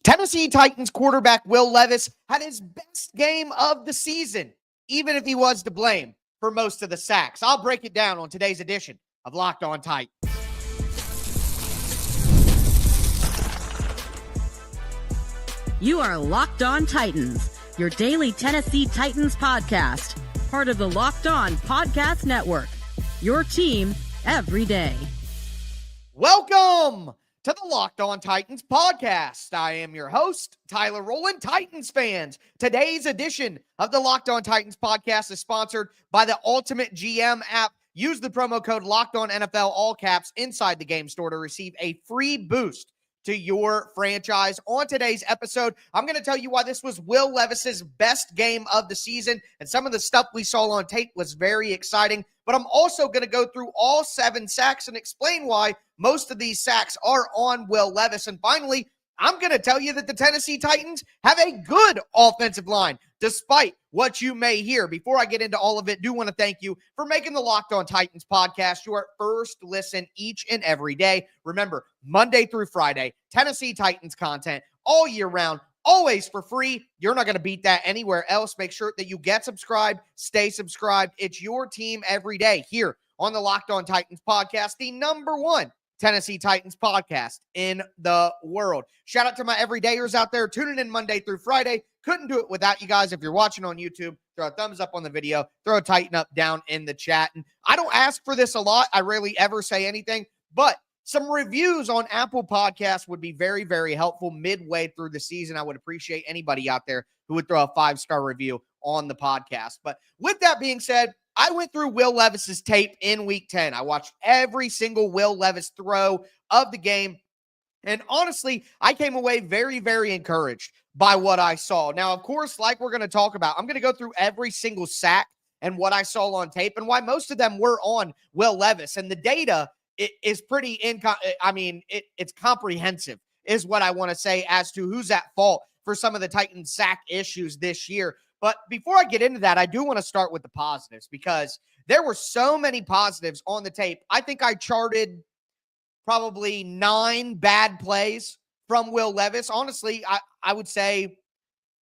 Tennessee Titans quarterback Will Levis had his best game of the season, even if he was to blame for most of the sacks. I'll break it down on today's edition of Locked On Titans. You are Locked On Titans, your daily Tennessee Titans podcast, part of the Locked On Podcast Network, your team every day. Welcome to the Locked On Titans podcast. I am your host, Tyler Rowland. Titans fans, today's edition of the Locked On Titans podcast is sponsored by the Ultimate GM app. Use the promo code Locked On NFL, all caps, inside the game store to receive a free boost to your franchise. On today's episode, I'm going to tell you why this was Will Levis's best game of the season, and some of the stuff we saw on tape was very exciting. But I'm also going to go through all 7 sacks and explain why most of these sacks are on Will Levis. And finally, I'm going to tell you that the Tennessee Titans have a good offensive line, despite what you may hear. Before I get into all of it, I do want to thank you for making the Locked On Titans podcast your first listen each and every day. Remember, Monday through Friday, Tennessee Titans content all year round, always for free. You're not going to beat that anywhere else. Make sure that you get subscribed, stay subscribed. It's your team every day here on the Locked On Titans podcast, the number one Tennessee Titans podcast in the world. Shout out to my everydayers out there tuning in Monday through Friday. Couldn't do it without you guys. If you're watching on YouTube, throw a thumbs up on the video, throw a Titan up down in the chat. And I don't ask for this a lot. I rarely ever say anything, but some reviews on Apple Podcasts would be very, very helpful midway through the season. I would appreciate anybody out there who would throw a 5-star review on the podcast. But with that being said, I went through Will Levis's tape in week 10. I watched every single Will Levis throw of the game. And honestly, I came away very, very encouraged by what I saw. Now, of course, like we're going to talk about, I'm going to go through every single sack and what I saw on tape and why most of them were on Will Levis. And the data is pretty, it's comprehensive is what I want to say as to who's at fault for some of the Titans sack issues this year. But before I get into that, I do want to start with the positives because there were so many positives on the tape. I think I charted probably 9 bad plays from Will Levis. Honestly, I would say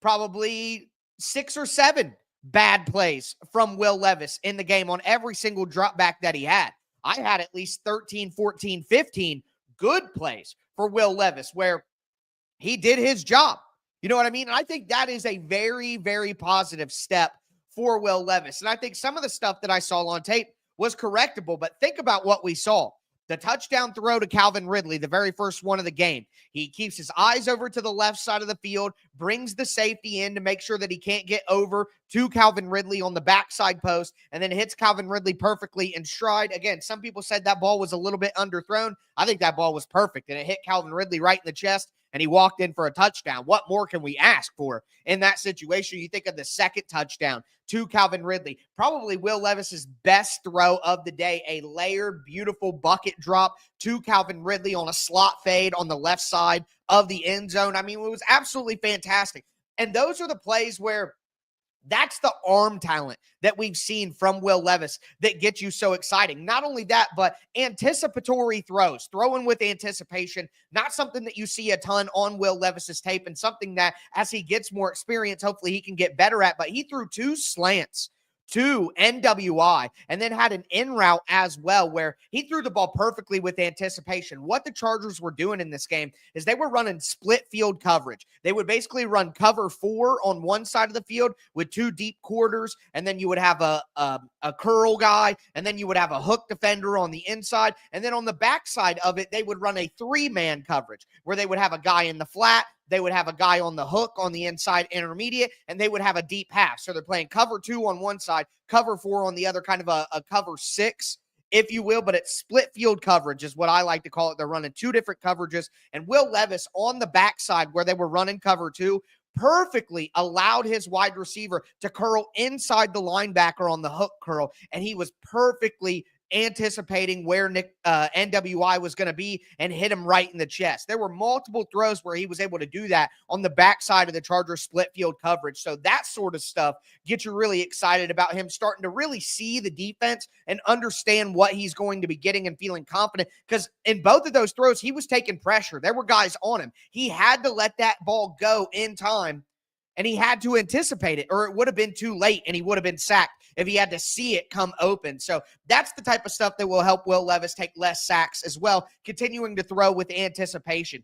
probably 6 or 7 bad plays from Will Levis in the game on every single drop back that he had. I had at least 13, 14, 15 good plays for Will Levis where he did his job. You know what I mean? And I think that is a very, very positive step for Will Levis. And I think some of the stuff that I saw on tape was correctable, but think about what we saw. The touchdown throw to Calvin Ridley, the very first one of the game. He keeps his eyes over to the left side of the field, brings the safety in to make sure that he can't get over to Calvin Ridley on the backside post, and then hits Calvin Ridley perfectly in stride. Again, some people said that ball was a little bit underthrown. I think that ball was perfect, and it hit Calvin Ridley right in the chest, and he walked in for a touchdown. What more can we ask for in that situation? You think of the second touchdown to Calvin Ridley, probably Will Levis's best throw of the day, a layered, beautiful bucket drop to Calvin Ridley on a slot fade on the left side of the end zone. I mean, it was absolutely fantastic. And those are the plays where that's the arm talent that we've seen from Will Levis that gets you so exciting. Not only that, but anticipatory throws, throwing with anticipation, not something that you see a ton on Will Levis's tape and something that as he gets more experience, hopefully he can get better at. But he threw 2 slants to NWI and then had an in route as well where he threw the ball perfectly with anticipation. What the Chargers were doing in this game is they were running split field coverage. They would basically run cover 4 on one side of the field with 2 deep quarters, and then you would have a curl guy, and then you would have a hook defender on the inside, and then on the backside of it, they would run a 3-man coverage where they would have a guy in the flat, they would have a guy on the hook on the inside intermediate, and they would have a deep half. So they're playing cover 2 on one side, cover 4 on the other, kind of a cover 6, if you will, but it's split field coverage is what I like to call it. They're running 2 different coverages, and Will Levis on the backside where they were running cover 2 perfectly allowed his wide receiver to curl inside the linebacker on the hook curl, and he was perfectly anticipating where NWI was going to be and hit him right in the chest. There were multiple throws where he was able to do that on the backside of the Chargers split field coverage. So that sort of stuff gets you really excited about him starting to really see the defense and understand what he's going to be getting and feeling confident, because in both of those throws, he was taking pressure. There were guys on him. He had to let that ball go in time, and he had to anticipate it, or it would have been too late and he would have been sacked if he had to see it come open. So that's the type of stuff that will help Will Levis take less sacks as well, continuing to throw with anticipation.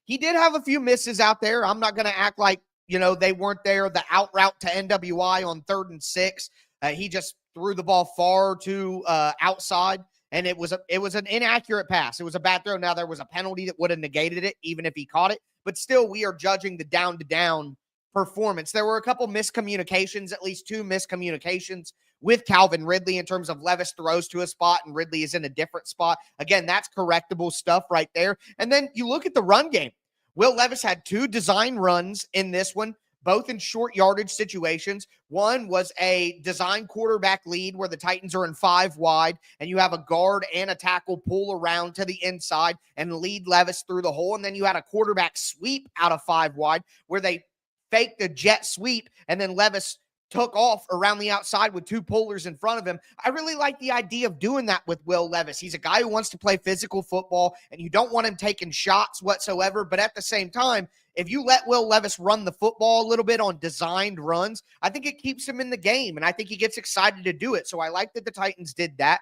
He did have a few misses out there. I'm not going to act like, they weren't there. The out route to NWI on 3rd and 6, he just threw the ball far too outside, and it was an inaccurate pass. It was a bad throw. Now, there was a penalty that would have negated it, even if he caught it. But still, we are judging the down-to-down performance. There were a couple miscommunications, at least 2 miscommunications with Calvin Ridley in terms of Levis throws to a spot and Ridley is in a different spot. Again, that's correctable stuff right there. And then you look at the run game. Will Levis had 2 design runs in this one, both in short yardage situations. One was a design quarterback lead where the Titans are in 5 wide, and you have a guard and a tackle pull around to the inside and lead Levis through the hole. And then you had a quarterback sweep out of 5 wide where they faked the jet sweep, and then Levis took off around the outside with 2 pullers in front of him. I really like the idea of doing that with Will Levis. He's a guy who wants to play physical football, and you don't want him taking shots whatsoever. But at the same time, if you let Will Levis run the football a little bit on designed runs, I think it keeps him in the game, and I think he gets excited to do it. So I like that the Titans did that.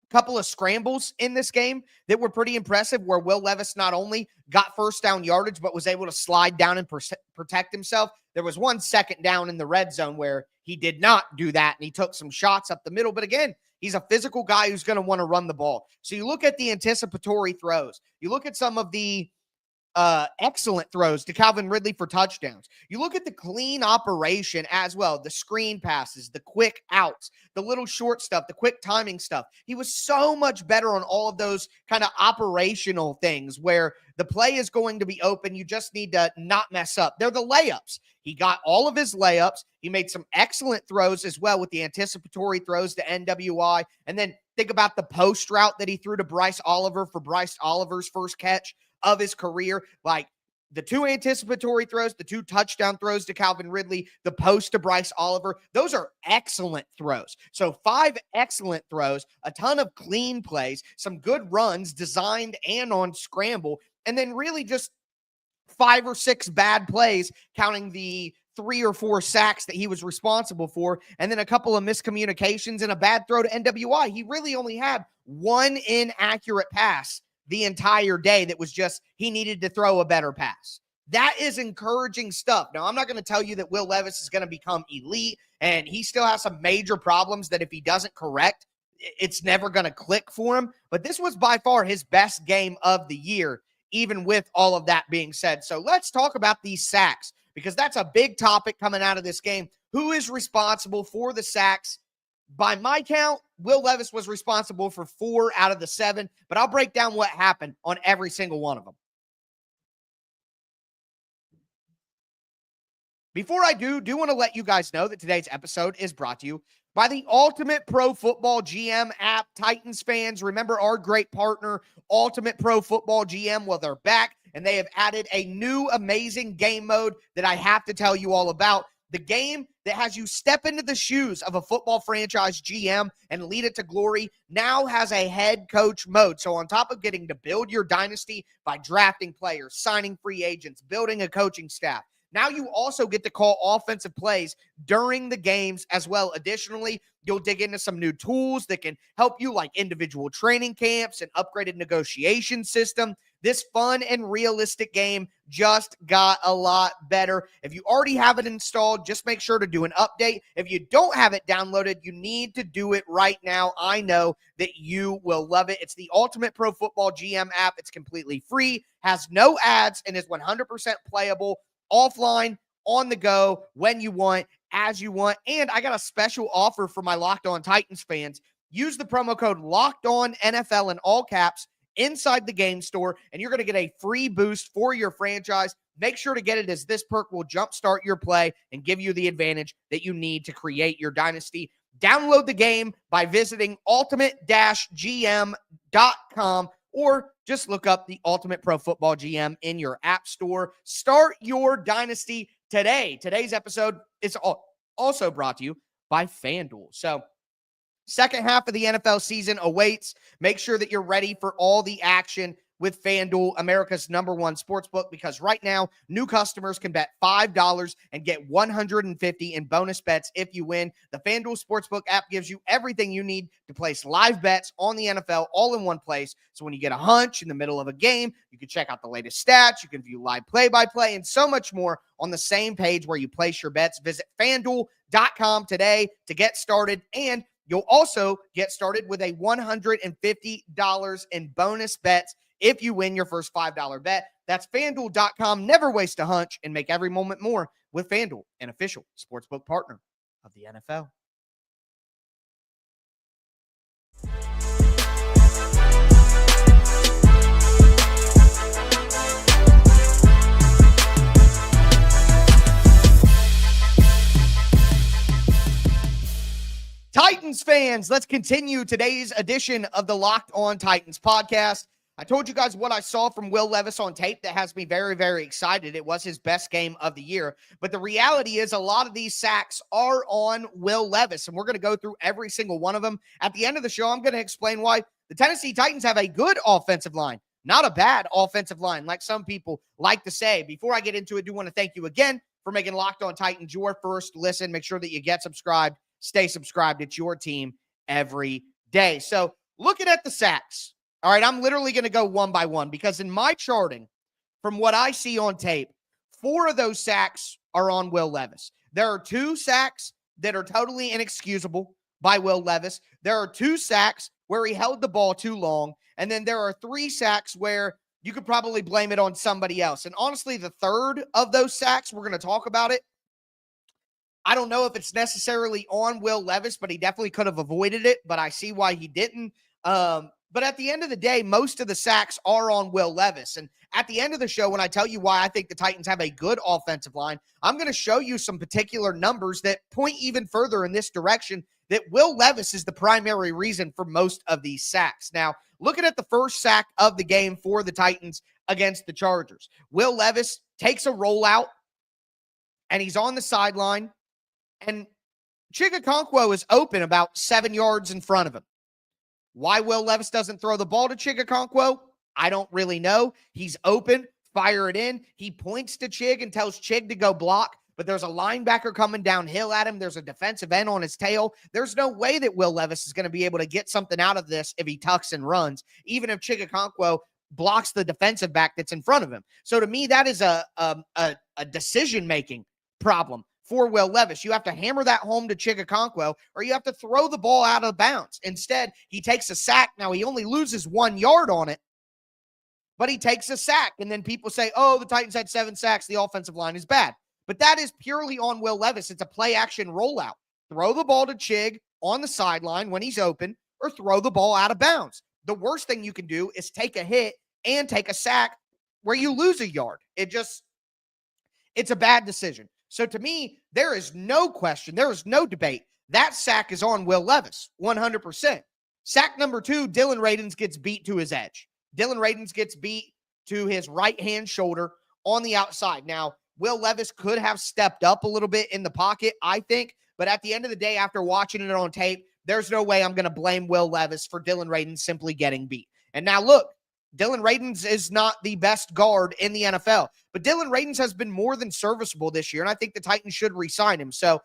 Couple of scrambles in this game that were pretty impressive, where Will Levis not only got first down yardage, but was able to slide down and protect himself. There was 1 second down in the red zone where he did not do that, and he took some shots up the middle. But again, he's a physical guy who's going to want to run the ball. So you look at the anticipatory throws. You look at some of the excellent throws to Calvin Ridley for touchdowns. You look at the clean operation as well, the screen passes, the quick outs, the little short stuff, the quick timing stuff. He was so much better on all of those kind of operational things where the play is going to be open. You just need to not mess up. They're the layups. He got all of his layups. He made some excellent throws as well with the anticipatory throws to NWI. And then think about the post route that he threw to Bryce Oliver for Bryce Oliver's first catch of his career. Like the 2 anticipatory throws, the 2 touchdown throws to Calvin Ridley, the post to Bryce Oliver. Those are excellent throws. So 5 excellent throws, a ton of clean plays, some good runs designed and on scramble, and then really just 5 or 6 bad plays, counting the 3 or 4 sacks that he was responsible for, and then a couple of miscommunications and a bad throw to NWI. He really only had 1 inaccurate pass the entire day that was just he needed to throw a better pass. That is encouraging stuff. Now, I'm not going to tell you that Will Levis is going to become elite, and he still has some major problems that if he doesn't correct, it's never going to click for him. But this was by far his best game of the year, even with all of that being said. So let's talk about these sacks, because that's a big topic coming out of this game. Who is responsible for the sacks? By my count, Will Levis was responsible for 4 out of the 7, but I'll break down what happened on every single one of them. Before I do want to let you guys know that today's episode is brought to you by the Ultimate Pro Football GM app. Titans fans, remember our great partner, Ultimate Pro Football GM? Well, they're back, and they have added a new amazing game mode that I have to tell you all about. The game that has you step into the shoes of a football franchise GM and lead it to glory now has a head coach mode. So on top of getting to build your dynasty by drafting players, signing free agents, building a coaching staff, now you also get to call offensive plays during the games as well. Additionally, you'll dig into some new tools that can help you, like individual training camps and upgraded negotiation system. This fun and realistic game just got a lot better. If you already have it installed, just make sure to do an update. If you don't have it downloaded, you need to do it right now. I know that you will love it. It's the Ultimate Pro Football GM app. It's completely free, has no ads, and is 100% playable offline, on the go, when you want, as you want. And I got a special offer for my Locked On Titans fans. Use the promo code LOCKEDONNFL in all caps inside the game store, and you're going to get a free boost for your franchise. Make sure to get it, as this perk will jumpstart your play and give you the advantage that you need to create your dynasty. Download the game by visiting ultimate-gm.com or just look up the Ultimate Pro Football GM in your app store. Start your dynasty today. Today's episode is also brought to you by FanDuel. So, second half of the NFL season awaits. Make sure that you're ready for all the action with FanDuel, America's #1 sportsbook, because right now, new customers can bet $5 and get $150 in bonus bets if you win. The FanDuel Sportsbook app gives you everything you need to place live bets on the NFL all in one place. So when you get a hunch in the middle of a game, you can check out the latest stats, you can view live play-by-play, and so much more on the same page where you place your bets. Visit FanDuel.com today to get started, and you'll also get started with a $150 in bonus bets if you win your first $5 bet. That's FanDuel.com. Never waste a hunch and make every moment more with FanDuel, an official sportsbook partner of the NFL. Titans fans, let's continue today's edition of the Locked On Titans podcast. I told you guys what I saw from Will Levis on tape that has me very, very excited. It was his best game of the year. But the reality is a lot of these sacks are on Will Levis, and we're going to go through every single one of them. At the end of the show, I'm going to explain why the Tennessee Titans have a good offensive line, not a bad offensive line, like some people like to say. Before I get into it, I do want to thank you again for making Locked On Titans your first listen. Make sure that you get subscribed, stay subscribed. It's your team every day. So looking at the sacks, all right, I'm literally going to go one by one because in my charting, from what I see on tape, 4 of those sacks are on Will Levis. There are 2 sacks that are totally inexcusable by Will Levis. There are 2 sacks where he held the ball too long. And then there are 3 sacks where you could probably blame it on somebody else. And honestly, the third of those sacks, we're going to talk about it. I don't know if it's necessarily on Will Levis, but he definitely could have avoided it. But I see why he didn't. But at the end of the day, most of the sacks are on Will Levis. And at the end of the show, when I tell you why I think the Titans have a good offensive line, I'm going to show you some particular numbers that point even further in this direction, that Will Levis is the primary reason for most of these sacks. Now, looking at the first sack of the game for the Titans against the Chargers, Will Levis takes a rollout, and he's on the sideline, and Chigakonkwo is open about 7 yards in front of him. Why Will Levis doesn't throw the ball to Chigakonkwo, I don't really know. He's open, fire it in. He points to Chig and tells Chig to go block, but there's a linebacker coming downhill at him. There's a defensive end on his tail. There's no way that Will Levis is going to be able to get something out of this if he tucks and runs, even if Chigakonkwo blocks the defensive back that's in front of him. So to me, that is a decision-making problem for Will Levis. You have to hammer that home to Chigakonkwo, or you have to throw the ball out of bounds. Instead, he takes a sack. Now, he only loses 1 yard on it, but he takes a sack. And then people say, oh, the Titans had 7 sacks. The offensive line is bad. But that is purely on Will Levis. It's a play-action rollout. Throw the ball to Chig on the sideline when he's open, or throw the ball out of bounds. The worst thing you can do is take a hit and take a sack where you lose a yard. It's a bad decision. So to me, there is no question, there is no debate. That sack is on Will Levis, 100%. Sack number 2, Dillon Radunz gets beat to his edge. Dillon Radunz gets beat to his right-hand shoulder on the outside. Now, Will Levis could have stepped up a little bit in the pocket, I think, but at the end of the day, after watching it on tape, there's no way I'm going to blame Will Levis for Dillon Radunz simply getting beat. And now look, Dillon Radunz is not the best guard in the NFL, but Dillon Radunz has been more than serviceable this year, and I think the Titans should re-sign him. So,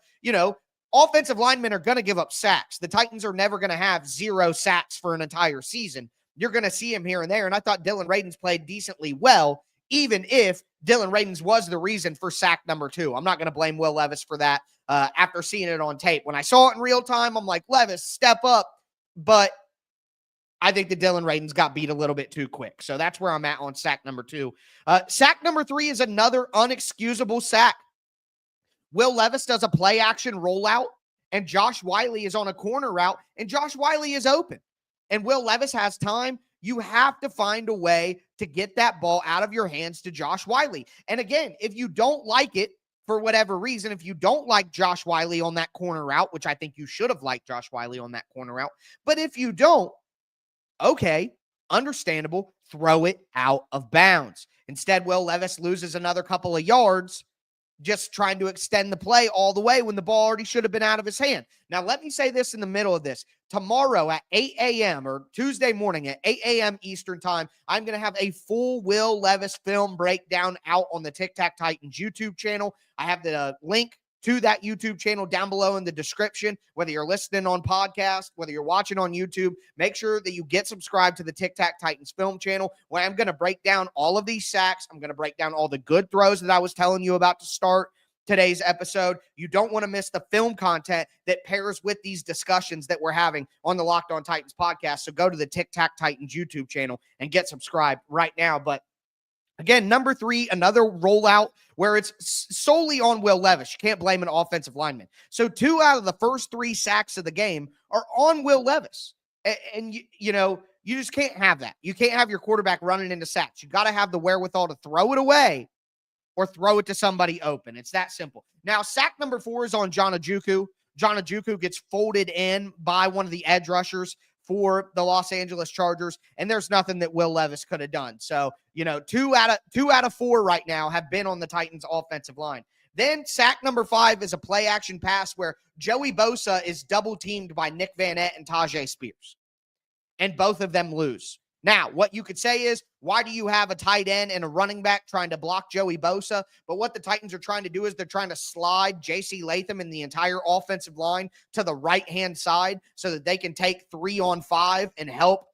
offensive linemen are going to give up sacks. The Titans are never going to have 0 sacks for an entire season. You're going to see him here and there, and I thought Dillon Radunz played decently well, even if Dillon Radunz was the reason for sack number 2. I'm not going to blame Will Levis for that after seeing it on tape. When I saw it in real time, I'm like, Levis, step up, but I think that Dillon Radunz got beat a little bit too quick. So that's where I'm at on sack number 2. Sack number 3 is another unexcusable sack. Will Levis does a play-action rollout, and Josh Wiley is on a corner route, and Josh Wiley is open. And Will Levis has time. You have to find a way to get that ball out of your hands to Josh Wiley. And again, if you don't like it, for whatever reason, if you don't like Josh Wiley on that corner route, which I think you should have liked Josh Wiley on that corner route, but if you don't, okay, understandable, throw it out of bounds. Instead, Will Levis loses another couple of yards just trying to extend the play all the way when the ball already should have been out of his hand. Now, let me say this in the middle of this. Tomorrow at 8 a.m. or Tuesday morning at 8 a.m. Eastern time, I'm going to have a full Will Levis film breakdown out on the Tic Tac Titans YouTube channel. I have the link to that YouTube channel down below in the description. Whether you're listening on podcast, whether you're watching on YouTube, make sure that you get subscribed to the Tic Tac Titans film channel, where I'm going to break down all of these sacks. I'm going to break down all the good throws that I was telling you about to start today's episode. You don't want to miss the film content that pairs with these discussions that we're having on the Locked On Titans podcast. So go to the Tic Tac Titans YouTube channel and get subscribed right now. But again, number 3, another rollout where it's solely on Will Levis. You can't blame an offensive lineman. So 2 out of the first 3 sacks of the game are on Will Levis. And you just can't have that. You can't have your quarterback running into sacks. You got to have the wherewithal to throw it away or throw it to somebody open. It's that simple. Now, sack number 4 is on John Ojukwu. John Ojukwu gets folded in by one of the edge rushers for the Los Angeles Chargers, and there's nothing that Will Levis could have done. So, 2 out of 4 right now have been on the Titans offensive line. Then sack number 5 is a play action pass where Joey Bosa is double teamed by Nick Vanette and Tajay Spears, and both of them lose. Now, what you could say is, why do you have a tight end and a running back trying to block Joey Bosa? But what the Titans are trying to do is they're trying to slide J.C. Latham and the entire offensive line to the right-hand side so that they can take 3-on-5 and help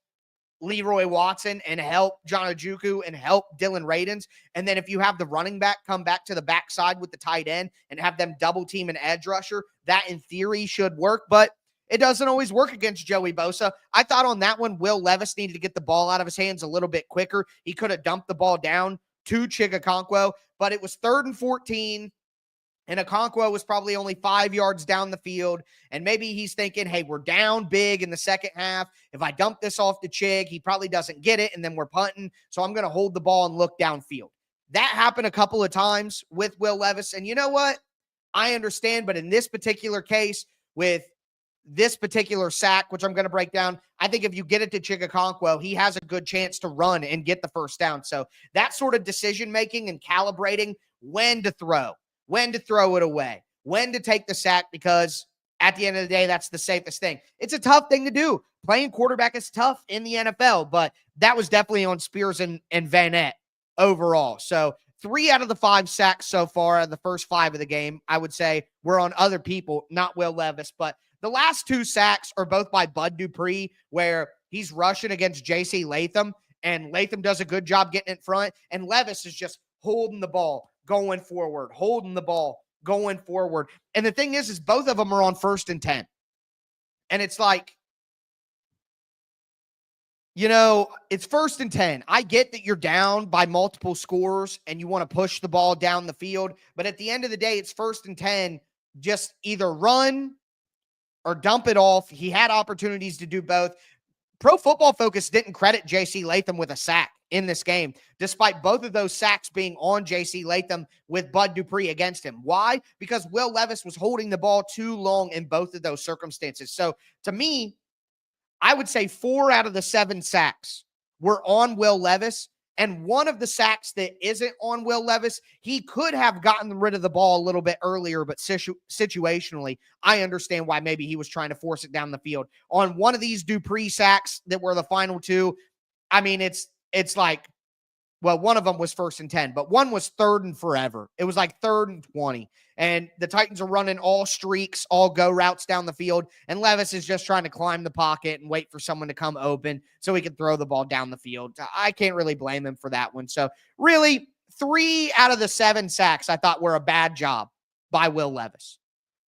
Leroy Watson and help John Ojukwu and help Dylan Radins. And then if you have the running back come back to the backside with the tight end and have them double team an edge rusher, that in theory should work. But it doesn't always work against Joey Bosa. I thought on that one, Will Levis needed to get the ball out of his hands a little bit quicker. He could have dumped the ball down to Chigakonkwo, but it was 3rd and 14, and Okonkwo was probably only 5 yards down the field, and maybe he's thinking, hey, we're down big in the second half. If I dump this off to Chig, he probably doesn't get it, and then we're punting, so I'm going to hold the ball and look downfield. That happened a couple of times with Will Levis, and you know what? I understand, but in this particular case, with this particular sack, which I'm going to break down, I think if you get it to Chigakonkwo, he has a good chance to run and get the first down. So that sort of decision-making and calibrating when to throw it away, when to take the sack, because at the end of the day, that's the safest thing. It's a tough thing to do. Playing quarterback is tough in the NFL, but that was definitely on Spears and Vanette overall. So 3 out of the 5 sacks so far in the first 5 of the game, I would say, were on other people, not Will Levis. But the last 2 sacks are both by Bud Dupree, where he's rushing against J.C. Latham, and Latham does a good job getting in front, and Levis is just holding the ball, going forward, holding the ball, going forward. And the thing is both of them are on 1st and 10. And it's like, it's 1st and 10. I get that you're down by multiple scores and you want to push the ball down the field, but at the end of the day, it's 1st and 10. Just either run or dump it off. He had opportunities to do both. Pro Football Focus didn't credit J.C. Latham with a sack in this game, despite both of those sacks being on J.C. Latham with Bud Dupree against him. Why? Because Will Levis was holding the ball too long in both of those circumstances. So to me, I would say 4 out of the 7 sacks were on Will Levis. And one of the sacks that isn't on Will Levis, he could have gotten rid of the ball a little bit earlier, but situationally, I understand why maybe he was trying to force it down the field. On one of these Dupree sacks that were the final 2, I mean, it's like, well, one of them was 1st and 10, but one was 3rd and forever. It was like 3rd and 20. And the Titans are running all streaks, all go routes down the field. And Levis is just trying to climb the pocket and wait for someone to come open so he can throw the ball down the field. I can't really blame him for that one. So really, 3 out of the 7 sacks I thought were a bad job by Will Levis.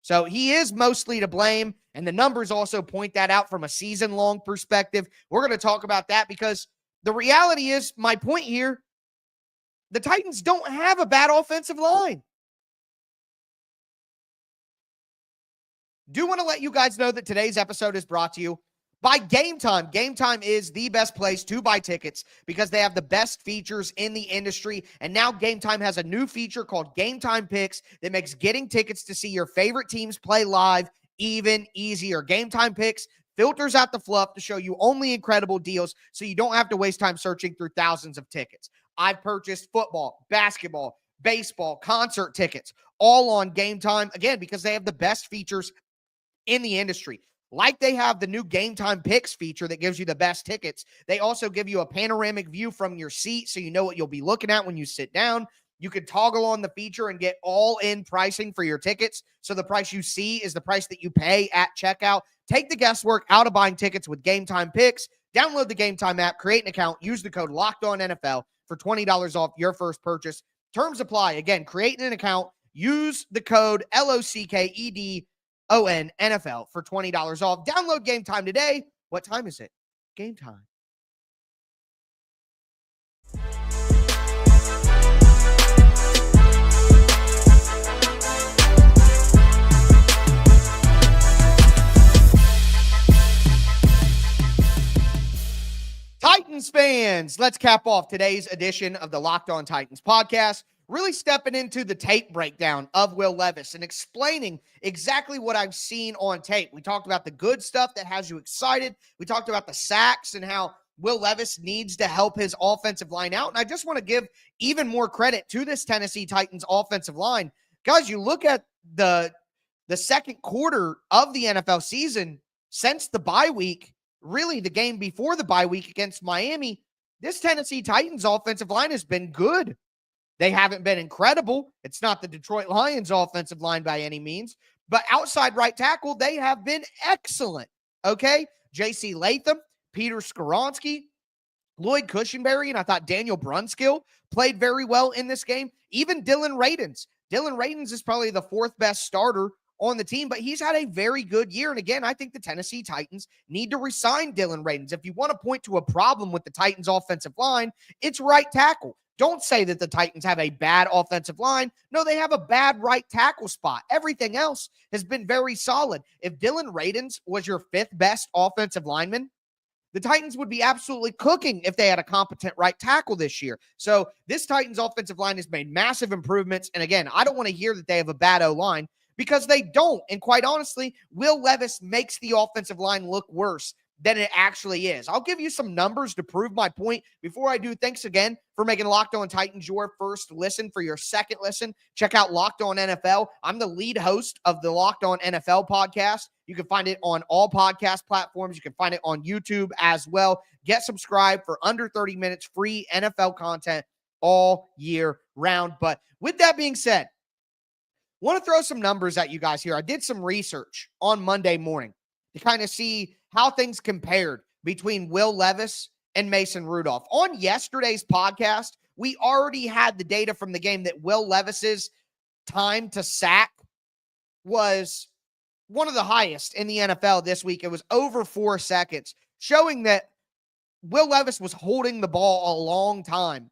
So he is mostly to blame. And the numbers also point that out from a season-long perspective. We're going to talk about that because the reality is, my point here, the Titans don't have a bad offensive line. Do want to let you guys know that today's episode is brought to you by Gametime. Gametime is the best place to buy tickets because they have the best features in the industry. And now Gametime has a new feature called Gametime Picks that makes getting tickets to see your favorite teams play live even easier. Gametime Picks filters out the fluff to show you only incredible deals so you don't have to waste time searching through thousands of tickets. I've purchased football, basketball, baseball, concert tickets, all on Gametime, again, because they have the best features in the industry. Like they have the new Gametime Picks feature that gives you the best tickets. They also give you a panoramic view from your seat so you know what you'll be looking at when you sit down. You can toggle on the feature and get all-in pricing for your tickets. So the price you see is the price that you pay at checkout. Take the guesswork out of buying tickets with Gametime Picks. Download the Gametime app, create an account, use the code LOCKEDONNFL for $20 off your first purchase. Terms apply. Again, create an account, use the code LOCKEDONNFL for $20 off. Download Gametime today. What time is it? Gametime. Titans fans, let's cap off today's edition of the Locked On Titans podcast, really stepping into the tape breakdown of Will Levis and explaining exactly what I've seen on tape. We talked about the good stuff that has you excited. We talked about the sacks and how Will Levis needs to help his offensive line out. And I just want to give even more credit to this Tennessee Titans offensive line. Guys, you look at the second quarter of the NFL season since the bye week, really the game before the bye week against Miami, this Tennessee Titans offensive line has been good. They haven't been incredible. It's not the Detroit Lions offensive line by any means, but outside right tackle, they have been excellent. Okay. J.C. Latham, Peter Skoronski, Lloyd Cushenberry, and I thought Daniel Brunskill played very well in this game. Even Dylan Radins. Dylan Radins is probably the fourth best starter on the team, but he's had a very good year. And again, I think the Tennessee Titans need to resign Dylan Radins. If you want to point to a problem with the Titans offensive line, it's right tackle. Don't say that the Titans have a bad offensive line. No, they have a bad right tackle spot. Everything else has been very solid. If Dylan Radins was your fifth best offensive lineman, the Titans would be absolutely cooking if they had a competent right tackle this year. So this Titans offensive line has made massive improvements. And again, I don't want to hear that they have a bad O-line, because they don't. And quite honestly, Will Levis makes the offensive line look worse than it actually is. I'll give you some numbers to prove my point. Before I do, thanks again for making Locked On Titans your first listen. For your second listen, check out Locked On NFL. I'm the lead host of the Locked On NFL podcast. You can find it on all podcast platforms. You can find it on YouTube as well. Get subscribed for under 30 minutes free NFL content all year round. But with that being said, want to throw some numbers at you guys here. I did some research on Monday morning to kind of see how things compared between Will Levis and Mason Rudolph. On yesterday's podcast, we already had the data from the game that Will Levis's time to sack was one of the highest in the NFL this week. It was over 4 seconds, showing that Will Levis was holding the ball a long time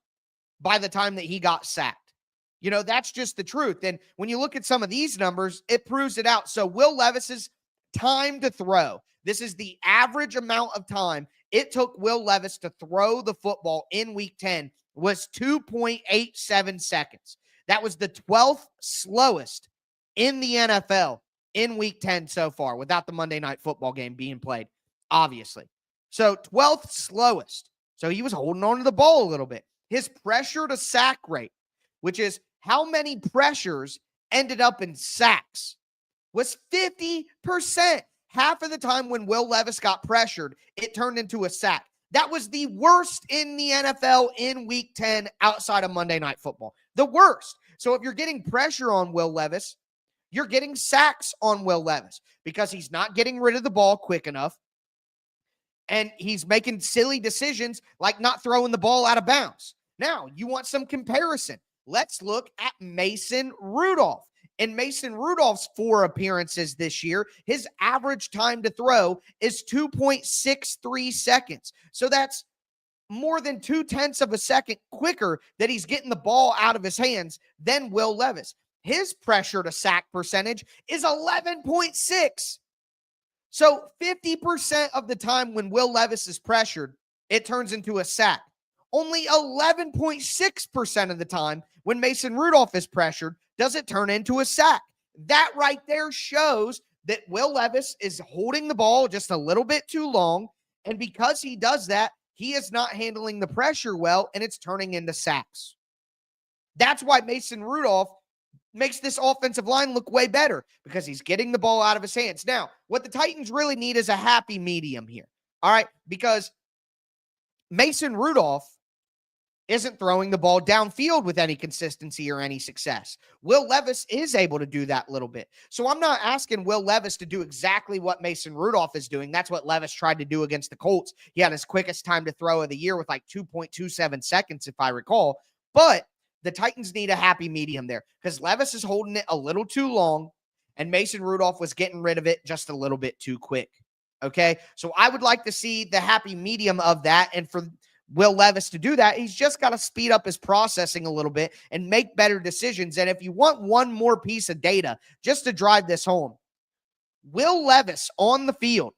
by the time that he got sacked. You know, that's just the truth. And when you look at some of these numbers, it proves it out. So Will Levis's time to throw, this is the average amount of time it took Will Levis to throw the football in week 10, was 2.87 seconds. That was the 12th slowest in the NFL in week 10 so far, without the Monday Night Football game being played, obviously. So 12th slowest. So he was holding on to the ball a little bit. His pressure to sack rate, which is how many pressures ended up in sacks, was 50%. Half of the time when Will Levis got pressured, it turned into a sack. That was the worst in the NFL in week 10 outside of Monday Night Football. The worst. So if you're getting pressure on Will Levis, you're getting sacks on Will Levis because he's not getting rid of the ball quick enough. And he's making silly decisions like not throwing the ball out of bounds. Now, you want some comparison. Let's look at Mason Rudolph. In Mason Rudolph's 4 appearances this year, his average time to throw is 2.63 seconds. So that's more than 0.2 of a second quicker that he's getting the ball out of his hands than Will Levis. His pressure to sack percentage is 11.6. So 50% of the time when Will Levis is pressured, it turns into a sack. Only 11.6% of the time when Mason Rudolph is pressured does it turn into a sack. That right there shows that Will Levis is holding the ball just a little bit too long. And because he does that, he is not handling the pressure well, and it's turning into sacks. That's why Mason Rudolph makes this offensive line look way better, because he's getting the ball out of his hands. Now, what the Titans really need is a happy medium here. All right, because Mason Rudolph isn't throwing the ball downfield with any consistency or any success. Will Levis is able to do that little bit. So I'm not asking Will Levis to do exactly what Mason Rudolph is doing. That's what Levis tried to do against the Colts. He had his quickest time to throw of the year with like 2.27 seconds, if I recall. But the Titans need a happy medium there, because Levis is holding it a little too long, and Mason Rudolph was getting rid of it just a little bit too quick. Okay, so I would like to see the happy medium of that. And for Will Levis to do that, he's just got to speed up his processing a little bit and make better decisions. And if you want one more piece of data just to drive this home, Will Levis on the field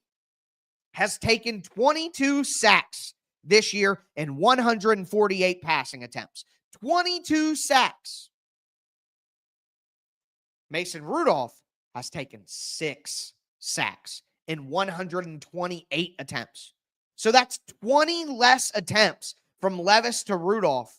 has taken 22 sacks this year and 148 passing attempts. 22 sacks. Mason Rudolph has taken 6 sacks in 128 attempts. So that's 20 less attempts from Levis to Rudolph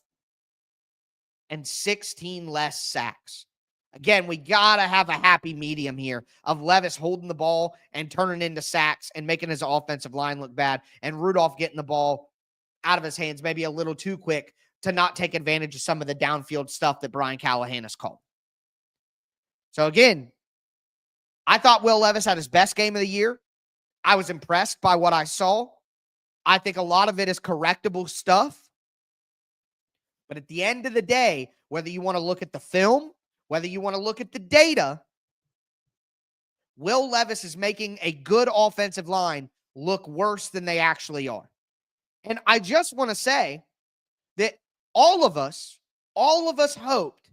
and 16 less sacks. Again, we got to have a happy medium here of Levis holding the ball and turning into sacks and making his offensive line look bad, and Rudolph getting the ball out of his hands maybe a little too quick to not take advantage of some of the downfield stuff that Brian Callahan has called. So again, I thought Will Levis had his best game of the year. I was impressed by what I saw. I think a lot of it is correctable stuff. But at the end of the day, whether you want to look at the film, whether you want to look at the data, Will Levis is making a good offensive line look worse than they actually are. And I just want to say that all of us hoped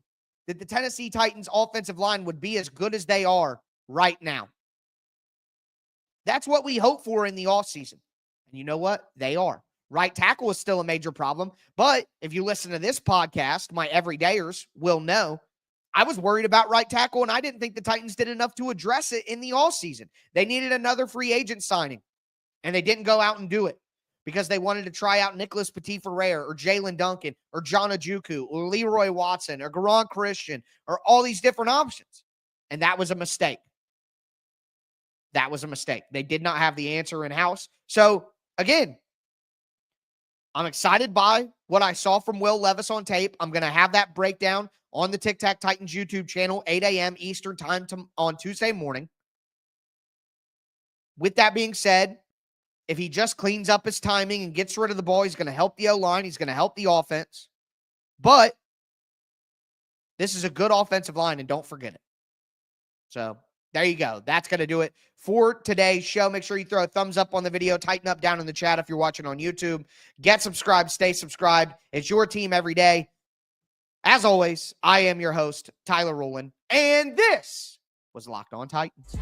that the Tennessee Titans offensive line would be as good as they are right now. That's what we hope for in the offseason. And you know what? They are. Right tackle is still a major problem. But if you listen to this podcast, my everydayers will know I was worried about right tackle, and I didn't think the Titans did enough to address it in the offseason. They needed another free agent signing, and they didn't go out and do it because they wanted to try out Nicholas Petit-Ferrer or Jalen Duncan or John Ojukwu or Leroy Watson or Garon Christian or all these different options. And that was a mistake. That was a mistake. They did not have the answer in-house. So, again, I'm excited by what I saw from Will Levis on tape. I'm going to have that breakdown on the Tic Tac Titans YouTube channel, 8 a.m. Eastern time on Tuesday morning. With that being said, if he just cleans up his timing and gets rid of the ball, he's going to help the O-line. He's going to help the offense. But this is a good offensive line, and don't forget it. So there you go. That's going to do it for today's show. Make sure you throw a thumbs up on the video. Tighten up down in the chat if you're watching on YouTube. Get subscribed. Stay subscribed. It's your team every day. As always, I am your host, Tyler Rowland, and this was Locked On Titans.